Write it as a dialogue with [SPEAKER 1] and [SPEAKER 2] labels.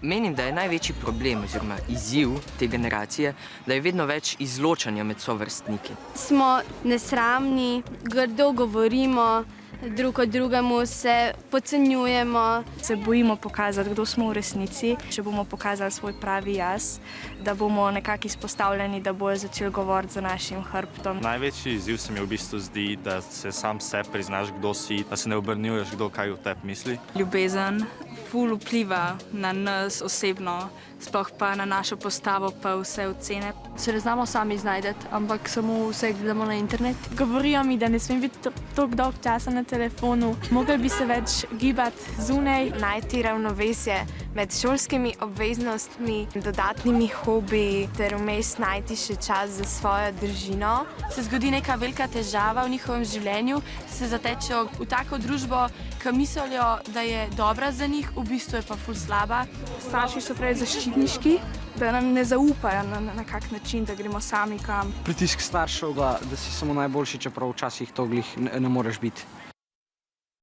[SPEAKER 1] Menim, da je največji problem oziroma izziv te generacije, da je vedno več izločanja med sovrstniki.
[SPEAKER 2] Smo nesramni, grdo govorimo, drug od drugemu se podcenjujemo.
[SPEAKER 3] Se bojimo pokazati, kdo smo v resnici. Če bomo pokazali svoj pravi jaz, da bomo nekako izpostavljeni, da bojo začeli govoriti za našim hrbtom.
[SPEAKER 4] Največji izziv se mi v bistvu zdi, da se sam sebi priznaš, kdo si, da se ne obrnjuješ, kdo kaj o tebi misli.
[SPEAKER 5] Ljubezen ful vpliva na nas osebno, sploh pa na našo postavo, pa vse ocene.
[SPEAKER 6] Se ne znamo sami znajti, ampak samo vse gledamo na internet.
[SPEAKER 3] Govorijo mi, da ne smem biti toliko dolg časa na telefonu. Mogli bi se več gibati zunaj.
[SPEAKER 7] Najti ravnovesje med šolskimi obveznostmi, dodatnimi hobiji ter vmes najti še čas za svojo družino.
[SPEAKER 6] Se zgodi neka velika težava v njihovem življenju, se zatečejo v tako družbo, ki mislijo, da je dobra za njih, v bistvu je pa ful slaba.
[SPEAKER 3] Starši so prej zaščitniški, da nam ne zaupajo na kak način, da gremo sami kam.
[SPEAKER 8] Pritisk staršev, da si samo najboljši, čeprav včasih to glih ne moreš biti.